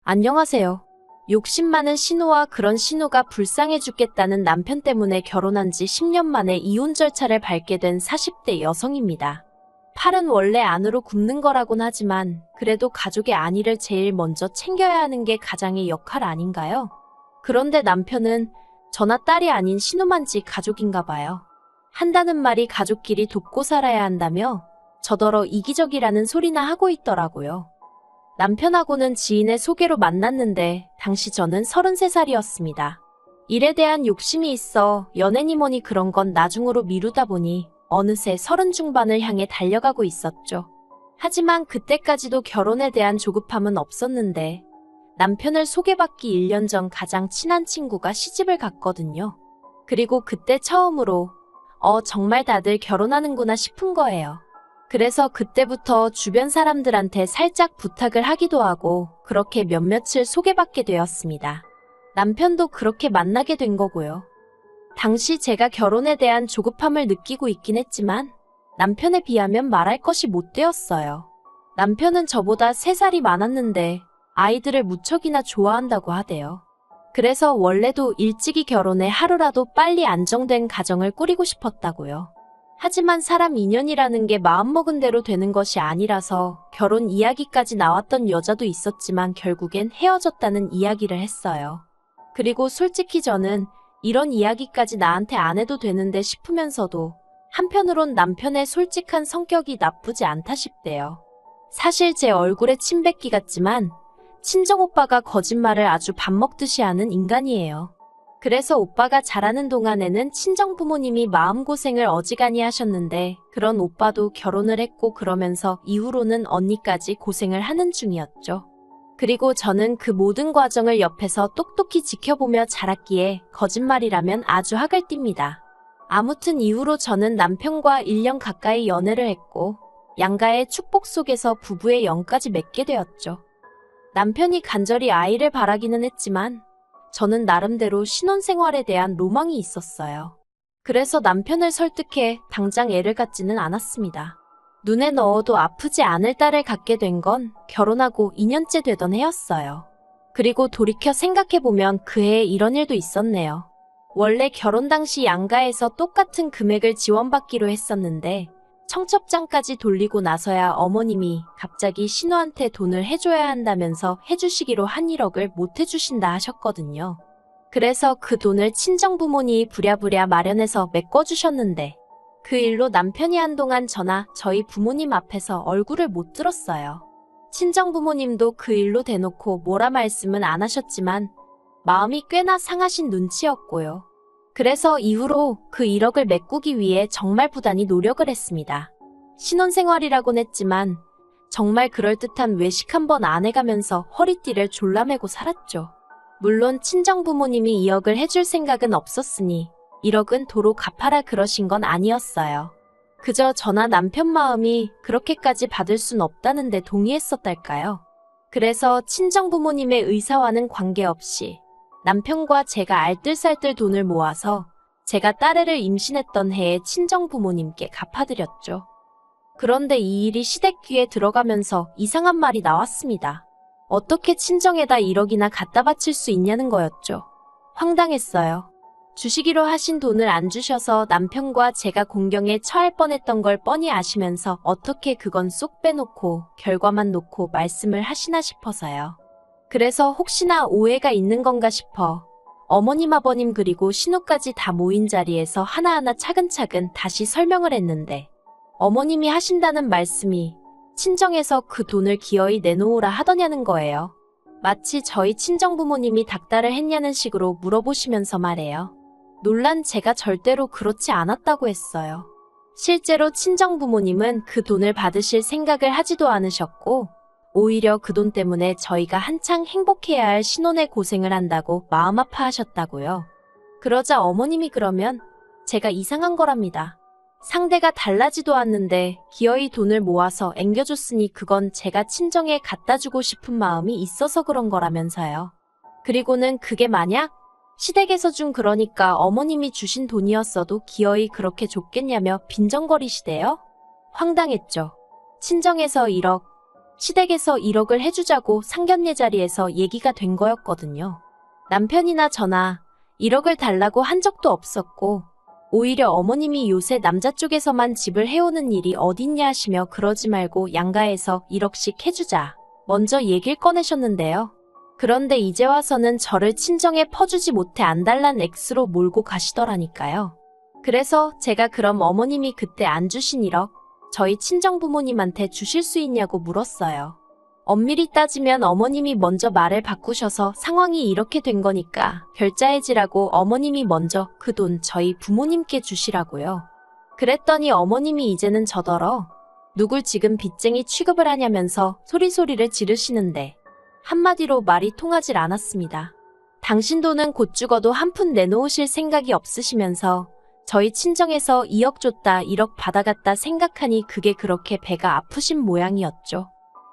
안녕하세요. 욕심 많은 신우와 그런 신우가 불쌍해 죽겠다는 남편 때문에 결혼한 지 10년 만에 이혼 절차를 밟게 된 40대 여성입니다. 팔은 원래 안으로 굽는 거라곤 하지만 그래도 가족의 안위를 제일 먼저 챙겨야 하는 게 가장의 역할 아닌가요? 그런데 남편은 저나 딸이 아닌 신우만지 가족인가 봐요. 한다는 말이 가족끼리 돕고 살아야 한다며 저더러 이기적이라는 소리나 하고 있더라고요. 남편하고는 지인의 소개로 만났는데 당시 저는 33살이었습니다. 일에 대한 욕심이 있어 연애니 뭐니 그런 건 나중으로 미루다 보니 어느새 30 중반을 향해 달려가고 있었죠. 하지만 그때까지도 결혼에 대한 조급함은 없었는데 남편을 소개받기 1년 전 가장 친한 친구가 시집을 갔거든요. 그리고 그때 처음으로 정말 다들 결혼하는구나 싶은 거예요. 그래서 그때부터 주변 사람들한테 살짝 부탁을 하기도 하고 그렇게 몇몇을 소개받게 되었습니다. 남편도 그렇게 만나게 된 거고요. 당시 제가 결혼에 대한 조급함을 느끼고 있긴 했지만 남편에 비하면 말할 것이 못 되었어요. 남편은 저보다 3살이 많았는데 아이들을 무척이나 좋아한다고 하대요. 그래서 원래도 일찍이 결혼해 하루라도 빨리 안정된 가정을 꾸리고 싶었다고요. 하지만 사람 인연이라는 게 마음먹은 대로 되는 것이 아니라서 결혼 이야기까지 나왔던 여자도 있었지만 결국엔 헤어졌다는 이야기를 했어요. 그리고 솔직히 저는 이런 이야기까지 나한테 안 해도 되는데 싶으면서도 한편으론 남편의 솔직한 성격이 나쁘지 않다 싶대요. 사실 제 얼굴에 침 뱉기 같지만 친정오빠가 거짓말을 아주 밥 먹듯이 하는 인간이에요. 그래서 오빠가 자라는 동안에는 친정부모님이 마음고생을 어지간히 하셨는데 그런 오빠도 결혼을 했고 그러면서 이후로는 언니까지 고생을 하는 중이었죠. 그리고 저는 그 모든 과정을 옆에서 똑똑히 지켜보며 자랐기에 거짓말이라면 아주 학을 띱니다. 아무튼 이후로 저는 남편과 1년 가까이 연애를 했고 양가의 축복 속에서 부부의 영까지 맺게 되었죠. 남편이 간절히 아이를 바라기는 했지만 저는 나름대로 신혼생활에 대한 로망이 있었어요. 그래서 남편을 설득해 당장 애를 갖지는 않았습니다. 눈에 넣어도 아프지 않을 딸을 갖게 된 건 결혼하고 2년째 되던 해였어요. 그리고 돌이켜 생각해보면 그 해에 이런 일도 있었네요. 원래 결혼 당시 양가에서 똑같은 금액을 지원받기로 했었는데 청첩장까지 돌리고 나서야 어머님이 갑자기 신우한테 돈을 해줘야 한다면서 해주시기로 한 1억을 못 해주신다 하셨거든요. 그래서 그 돈을 친정부모님이 부랴부랴 마련해서 메꿔주셨는데 그 일로 남편이 한동안 저나 저희 부모님 앞에서 얼굴을 못 들었어요. 친정부모님도 그 일로 대놓고 뭐라 말씀은 안 하셨지만 마음이 꽤나 상하신 눈치였고요. 그래서 이후로 그 1억을 메꾸기 위해 정말 부단히 노력을 했습니다. 신혼생활이라곤 했지만 정말 그럴듯한 외식 한번 안 해가면서 허리띠를 졸라매고 살았죠. 물론 친정부모님이 2억을 해줄 생각은 없었으니 1억은 도로 갚아라 그러신 건 아니었어요. 그저 저나 남편 마음이 그렇게까지 받을 순 없다는데 동의했었달까요? 그래서 친정부모님의 의사와는 관계없이 남편과 제가 알뜰살뜰 돈을 모아서 제가 딸애를 임신했던 해에 친정부모님께 갚아드렸죠. 그런데 이 일이 시댁 귀에 들어가면서 이상한 말이 나왔습니다. 어떻게 친정에다 1억이나 갖다 바칠 수 있냐는 거였죠. 황당했어요. 주시기로 하신 돈을 안 주셔서 남편과 제가 공경에 처할 뻔했던 걸 뻔히 아시면서 어떻게 그건 쏙 빼놓고 결과만 놓고 말씀을 하시나 싶어서요. 그래서 혹시나 오해가 있는 건가 싶어 어머님 아버님 그리고 신우까지 다 모인 자리에서 하나하나 차근차근 다시 설명을 했는데 어머님이 하신다는 말씀이 친정에서 그 돈을 기어이 내놓으라 하더냐는 거예요. 마치 저희 친정부모님이 닥달을 했냐는 식으로 물어보시면서 말해요. 놀란 제가 절대로 그렇지 않았다고 했어요. 실제로 친정부모님은 그 돈을 받으실 생각을 하지도 않으셨고 오히려 그 돈 때문에 저희가 한창 행복해야 할 신혼의 고생을 한다고 마음 아파하셨다고요. 그러자 어머님이 그러면 제가 이상한 거랍니다. 상대가 달라지도 않는데 기어이 돈을 모아서 앵겨줬으니 그건 제가 친정에 갖다 주고 싶은 마음이 있어서 그런 거라면서요. 그리고는 그게 만약 시댁에서 준 그러니까 어머님이 주신 돈이었어도 기어이 그렇게 줬겠냐며 빈정거리시대요. 황당했죠. 친정에서 1억, 시댁에서 1억을 해주자고 상견례 자리에서 얘기가 된 거였거든요. 남편이나 저나 1억을 달라고 한 적도 없었고 오히려 어머님이 요새 남자 쪽에서만 집을 해오는 일이 어딨냐 하시며 그러지 말고 양가에서 1억씩 해주자 먼저 얘기를 꺼내셨는데요. 그런데 이제 와서는 저를 친정에 퍼주지 못해 안 달란 액수로 몰고 가시더라니까요. 그래서 제가 그럼 어머님이 그때 안 주신 1억 저희 친정 부모님한테 주실 수 있냐고 물었어요. 엄밀히 따지면 어머님이 먼저 말을 바꾸셔서 상황이 이렇게 된 거니까 결자해지라고 어머님이 먼저 그 돈 저희 부모님께 주시라고요. 그랬더니 어머님이 이제는 저더러 누굴 지금 빚쟁이 취급을 하냐면서 소리소리를 지르시는데 한마디로 말이 통하질 않았습니다. 당신 돈은 곧 죽어도 한 푼 내놓으실 생각이 없으시면서 저희 친정에서 2억 줬다 1억 받아갔다 생각하니 그게 그렇게 배가 아프신 모양이었죠.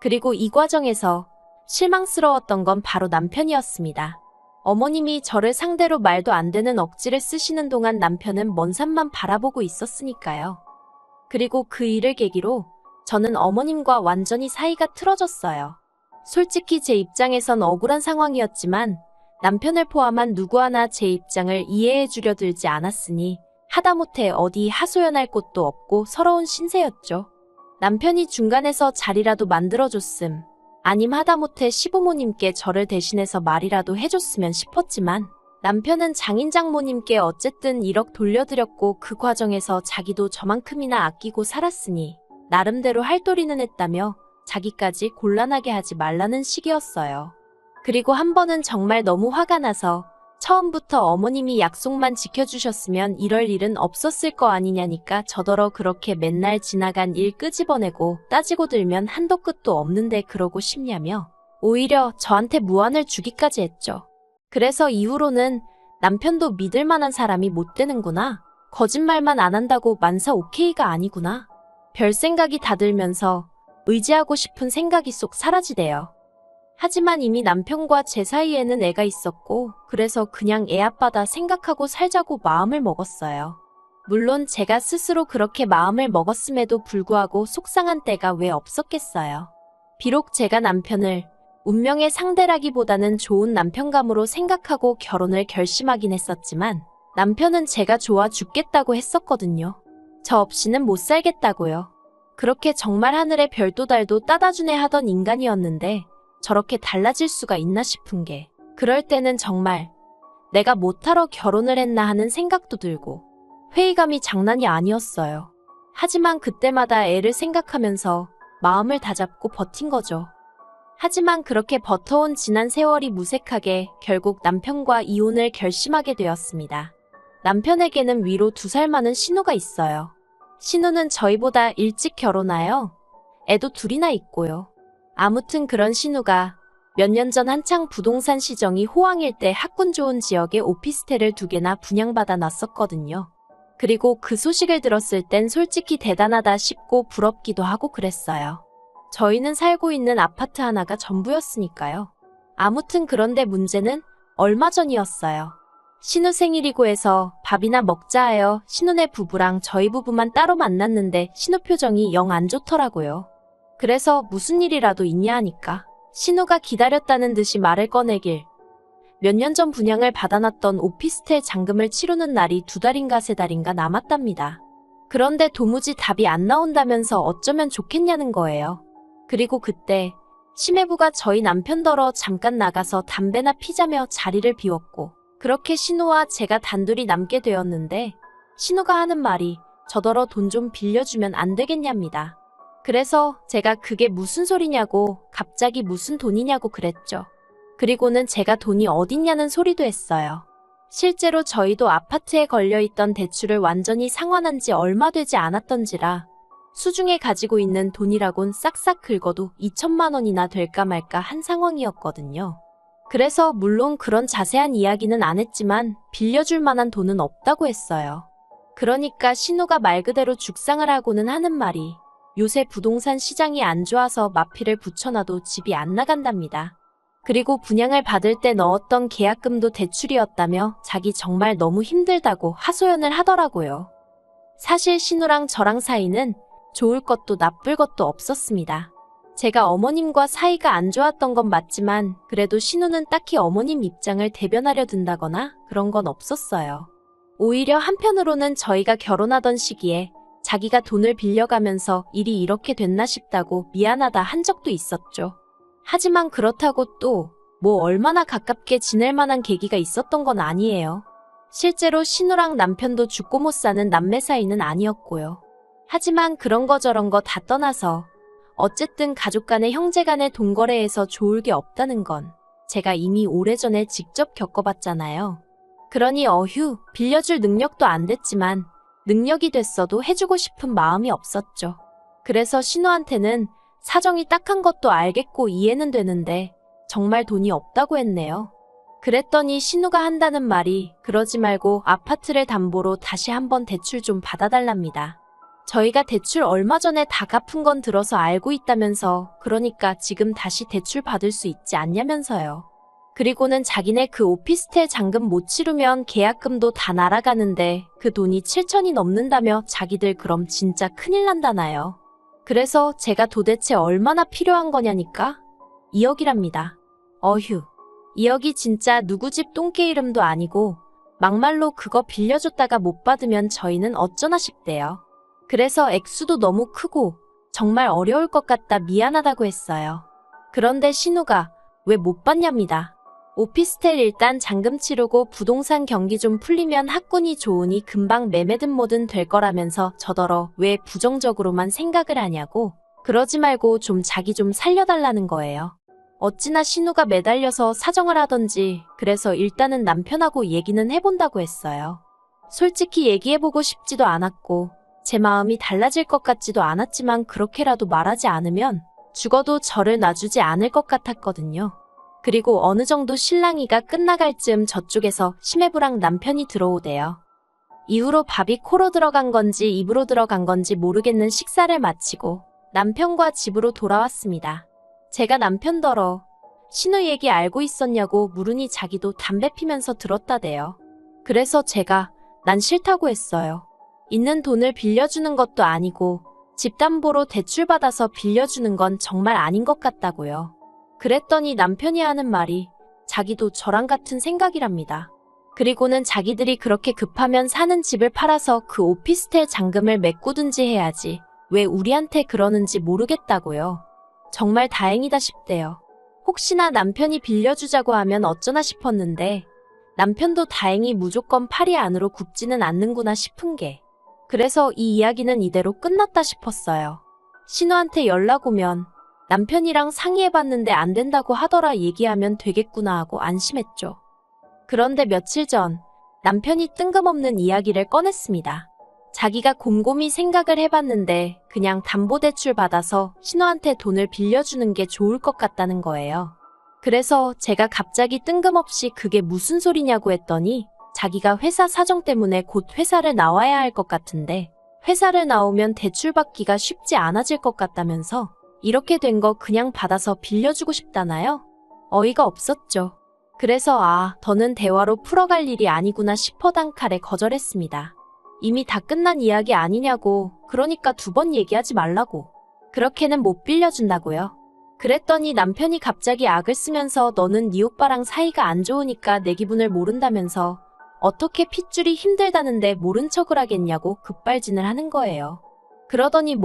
그리고 이 과정에서 실망스러웠던 건 바로 남편이었습니다. 어머님이 저를 상대로 말도 안 되는 억지를 쓰시는 동안 남편은 먼 산만 바라보고 있었으니까요. 그리고 그 일을 계기로 저는 어머님과 완전히 사이가 틀어졌어요. 솔직히 제 입장에선 억울한 상황이었지만 남편을 포함한 누구 하나 제 입장을 이해해 주려 들지 않았으니 하다못해 어디 하소연할 곳도 없고 서러운 신세였죠. 남편이 중간에서 자리라도 만들어줬음. 아님 하다못해 시부모님께 저를 대신해서 말이라도 해줬으면 싶었지만 남편은 장인장모님께 어쨌든 1억 돌려드렸고 그 과정에서 자기도 저만큼이나 아끼고 살았으니 나름대로 할 도리는 했다며 자기까지 곤란하게 하지 말라는 식이었어요. 그리고 한 번은 정말 너무 화가 나서 처음부터 어머님이 약속만 지켜주셨으면 이럴 일은 없었을 거 아니냐니까 저더러 그렇게 맨날 지나간 일 끄집어내고 따지고 들면 한도 끝도 없는데 그러고 싶냐며 오히려 저한테 무안을 주기까지 했죠. 그래서 이후로는 남편도 믿을 만한 사람이 못 되는구나. 거짓말만 안 한다고 만사 오케이가 아니구나. 별 생각이 다 들면서 의지하고 싶은 생각이 쏙 사라지대요. 하지만 이미 남편과 제 사이에는 애가 있었고 그래서 그냥 애 아빠다 생각하고 살자고 마음을 먹었어요. 물론 제가 스스로 그렇게 마음을 먹었음에도 불구하고 속상한 때가 왜 없었겠어요. 비록 제가 남편을 운명의 상대라기보다는 좋은 남편감으로 생각하고 결혼을 결심하긴 했었지만 남편은 제가 좋아 죽겠다고 했었거든요. 저 없이는 못 살겠다고요. 그렇게 정말 하늘의 별도 달도 따다주네 하던 인간이었는데 저렇게 달라질 수가 있나 싶은 게 그럴 때는 정말 내가 못하러 결혼을 했나 하는 생각도 들고 회의감이 장난이 아니었어요. 하지만 그때마다 애를 생각하면서 마음을 다잡고 버틴 거죠. 하지만 그렇게 버텨온 지난 세월이 무색하게 결국 남편과 이혼을 결심하게 되었습니다. 남편에게는 위로 2살 많은 신우가 있어요. 신우는 저희보다 일찍 결혼하여 애도 2이나 있고요. 아무튼 그런 신우가 몇 년 전 한창 부동산 시정이 호황일 때 학군 좋은 지역에 오피스텔을 2개나 분양받아 놨었거든요. 그리고 그 소식을 들었을 땐 솔직히 대단하다 싶고 부럽기도 하고 그랬어요. 저희는 살고 있는 아파트 하나가 전부였으니까요. 아무튼 그런데 문제는 얼마 전이었어요. 신우 생일이고 해서 밥이나 먹자 하여 신우네 부부랑 저희 부부만 따로 만났는데 신우 표정이 영 안 좋더라고요. 그래서 무슨 일이라도 있냐 하니까 신우가 기다렸다는 듯이 말을 꺼내길 몇 년 전 분양을 받아놨던 오피스텔 잔금을 치르는 날이 2달인가 3달인가 남았답니다. 그런데 도무지 답이 안 나온다면서 어쩌면 좋겠냐는 거예요. 그리고 그때 심해부가 저희 남편더러 잠깐 나가서 담배나 피자며 자리를 비웠고 그렇게 신우와 제가 단둘이 남게 되었는데 신우가 하는 말이 저더러 돈 좀 빌려주면 안 되겠냐입니다. 그래서 제가 그게 무슨 소리냐고 갑자기 무슨 돈이냐고 그랬죠. 그리고는 제가 돈이 어딨냐는 소리도 했어요. 실제로 저희도 아파트에 걸려있던 대출을 완전히 상환한 지 얼마 되지 않았던지라 수중에 가지고 있는 돈이라곤 싹싹 긁어도 2천만 원이나 될까 말까 한 상황이었거든요. 그래서 물론 그런 자세한 이야기는 안 했지만 빌려줄 만한 돈은 없다고 했어요. 그러니까 신우가 말 그대로 죽상을 하고는 하는 말이 요새 부동산 시장이 안 좋아서 마피를 붙여놔도 집이 안 나간답니다. 그리고 분양을 받을 때 넣었던 계약금도 대출이었다며 자기 정말 너무 힘들다고 하소연을 하더라고요. 사실 신우랑 저랑 사이는 좋을 것도 나쁠 것도 없었습니다. 제가 어머님과 사이가 안 좋았던 건 맞지만 그래도 신우는 딱히 어머님 입장을 대변하려 든다거나 그런 건 없었어요. 오히려 한편으로는 저희가 결혼하던 시기에 자기가 돈을 빌려가면서 일이 이렇게 됐나 싶다고 미안하다 한 적도 있었죠. 하지만 그렇다고 또 뭐 얼마나 가깝게 지낼 만한 계기가 있었던 건 아니에요. 실제로 신우랑 남편도 죽고 못 사는 남매 사이는 아니었고요. 하지만 그런 거 저런 거 다 떠나서 어쨌든 가족 간의 형제 간의 돈 거래에서 좋을 게 없다는 건 제가 이미 오래전에 직접 겪어봤잖아요. 그러니 빌려줄 능력도 안 됐지만 능력이 됐어도 해주고 싶은 마음이 없었죠. 그래서 신우한테는 사정이 딱한 것도 알겠고 이해는 되는데 정말 돈이 없다고 했네요. 그랬더니 신우가 한다는 말이 그러지 말고 아파트를 담보로 다시 한번 대출 좀 받아달랍니다. 저희가 대출 얼마 전에 다 갚은 건 들어서 알고 있다면서 그러니까 지금 다시 대출 받을 수 있지 않냐면서요. 그리고는 자기네 그 오피스텔 잔금 못 치르면 계약금도 다 날아가는데 그 돈이 7천이 넘는다며 자기들 그럼 진짜 큰일 난다나요. 그래서 제가 도대체 얼마나 필요한 거냐니까? 2억이랍니다. 2억이 진짜 누구 집 똥개 이름도 아니고 막말로 그거 빌려줬다가 못 받으면 저희는 어쩌나 싶대요. 그래서 액수도 너무 크고 정말 어려울 것 같다 미안하다고 했어요. 그런데 신우가 왜 못 받냐입니다. 오피스텔 일단 잔금 치르고 부동산 경기 좀 풀리면 학군이 좋으니 금방 매매든 뭐든 될 거라면서 저더러 왜 부정적으로만 생각을 하냐고 그러지 말고 좀 자기 좀 살려달라는 거예요. 어찌나 신우가 매달려서 사정을 하던지 그래서 일단은 남편하고 얘기는 해본다고 했어요. 솔직히 얘기해보고 싶지도 않았고 제 마음이 달라질 것 같지도 않았지만 그렇게라도 말하지 않으면 죽어도 저를 놔주지 않을 것 같았거든요. 그리고 어느 정도 실랑이가 끝나갈 즈음 저쪽에서 심해부랑 남편이 들어오대요. 이후로 밥이 코로 들어간 건지 입으로 들어간 건지 모르겠는 식사를 마치고 남편과 집으로 돌아왔습니다. 제가 남편더러 신우 얘기 알고 있었냐고 물으니 자기도 담배 피면서 들었다대요. 그래서 제가 난 싫다고 했어요. 있는 돈을 빌려주는 것도 아니고 집 담보로 대출받아서 빌려주는 건 정말 아닌 것 같다고요. 그랬더니 남편이 하는 말이 자기도 저랑 같은 생각이랍니다. 그리고는 자기들이 그렇게 급하면 사는 집을 팔아서 그 오피스텔 잔금을 메꾸든지 해야지 왜 우리한테 그러는지 모르겠다고요. 정말 다행이다 싶대요. 혹시나 남편이 빌려주자고 하면 어쩌나 싶었는데 남편도 다행히 무조건 팔이 안으로 굽지는 않는구나 싶은 게 그래서 이 이야기는 이대로 끝났다 싶었어요. 신우한테 연락 오면 남편이랑 상의해봤는데 안 된다고 하더라 얘기하면 되겠구나 하고 안심했죠. 그런데 며칠 전 남편이 뜬금없는 이야기를 꺼냈습니다. 자기가 곰곰이 생각을 해봤는데 그냥 담보대출 받아서 신우한테 돈을 빌려주는 게 좋을 것 같다는 거예요. 그래서 제가 갑자기 뜬금없이 그게 무슨 소리냐고 했더니 자기가 회사 사정 때문에 곧 회사를 나와야 할 것 같은데 회사를 나오면 대출 받기가 쉽지 않아질 것 같다면서 이렇게 된 거 그냥 받아서 빌려주고 싶다나요? 어이가 없었죠. 그래서 더는 대화로 풀어갈 일이 아니구나 싶어 단칼에 거절했습니다. 이미 다 끝난 이야기 아니냐고 그러니까 2번 얘기하지 말라고. 그렇게는 못 빌려준다고요. 그랬더니 남편이 갑자기 악을 쓰면서 너는 네 오빠랑 사이가 안 좋으니까 내 기분을 모른다면서 어떻게 핏줄이 힘들다는데 모른 척을 하겠냐고 급발진을 하는 거예요. 그러더니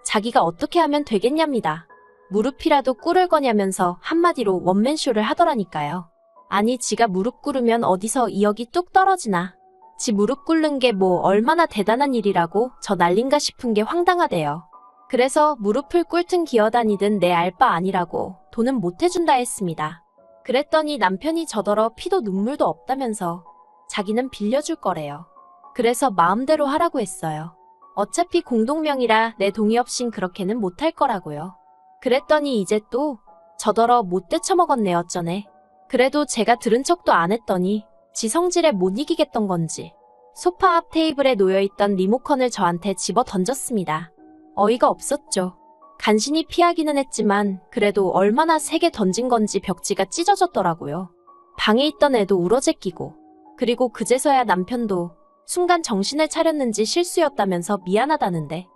자기가 어떻게 하면 되겠냐입니다. 무릎이라도 꿇을 거냐면서 한마디로 원맨쇼를 하더라니까요. 아니 지가 무릎 꿇으면 어디서 2억이 뚝 떨어지나. 지 무릎 꿇는 게 얼마나 대단한 일이라고 저 난린가 싶은 게 황당하대요. 그래서 무릎을 꿇든 기어다니든 내 알 바 아니라고 돈은 못 해준다 했습니다. 그랬더니 남편이 저더러 피도 눈물도 없다면서 자기는 빌려줄 거래요. 그래서 마음대로 하라고 했어요. 어차피 공동명의라 내 동의 없인 그렇게는 못할 거라고요. 그랬더니 이제 또 저더러 못 대처먹었네 어쩌네. 그래도 제가 들은 척도 안 했더니 지 성질에 못 이기겠던 건지 소파 앞 테이블에 놓여있던 리모컨을 저한테 집어 던졌습니다. 어이가 없었죠. 간신히 피하기는 했지만 그래도 얼마나 세게 던진 건지 벽지가 찢어졌더라고요. 방에 있던 애도 울어제끼고 그리고 그제서야 남편도 순간 정신을 차렸는지 실수였다면서 미안하다는데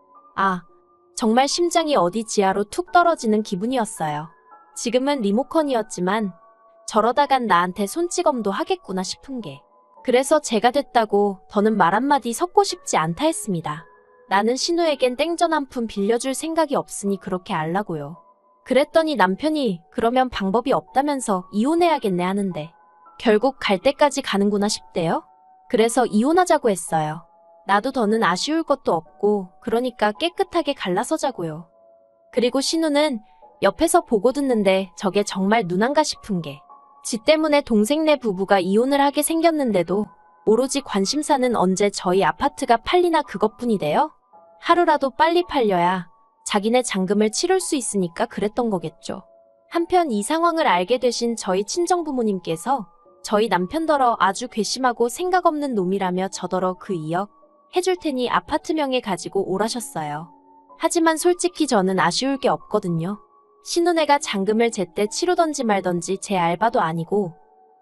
정말 심장이 어디 지하로 툭 떨어지는 기분이었어요. 지금은 리모컨이었지만 저러다간 나한테 손찌검도 하겠구나 싶은 게. 그래서 제가 됐다고 더는 말 한마디 섞고 싶지 않다 했습니다. 나는 신우에겐 땡전 한 푼 빌려줄 생각이 없으니 그렇게 알라고요. 그랬더니 남편이 그러면 방법이 없다면서 이혼해야겠네 하는데 결국 갈 때까지 가는구나 싶대요. 그래서 이혼하자고 했어요. 나도 더는 아쉬울 것도 없고 그러니까 깨끗하게 갈라서자고요. 그리고 신우는 옆에서 보고 듣는데 저게 정말 눈안가 싶은 게 지 때문에 동생네 부부가 이혼을 하게 생겼는데도 오로지 관심사는 언제 저희 아파트가 팔리나 그것뿐이대요. 하루라도 빨리 팔려야 자기네 잔금을 치를 수 있으니까 그랬던 거겠죠. 한편 이 상황을 알게 되신 저희 친정부모님께서 저희 남편더러 아주 괘씸하고 생각 없는 놈이라며 저더러 그 2억 해줄 테니 아파트 명에 가지고 오라셨어요. 하지만 솔직히 저는 아쉬울 게 없거든요. 신혼애가 잔금을 제때 치르던지 말던지 제 알바도 아니고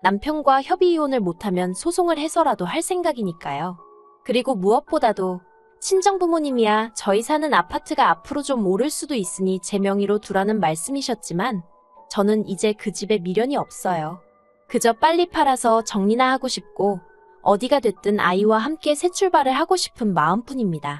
남편과 협의 이혼을 못하면 소송을 해서라도 할 생각이니까요. 그리고 무엇보다도 친정부모님이야 저희 사는 아파트가 앞으로 좀 오를 수도 있으니 제 명의로 두라는 말씀이셨지만 저는 이제 그 집에 미련이 없어요. 그저 빨리 팔아서 정리나 하고 싶고 어디가 됐든 아이와 함께 새 출발을 하고 싶은 마음뿐입니다.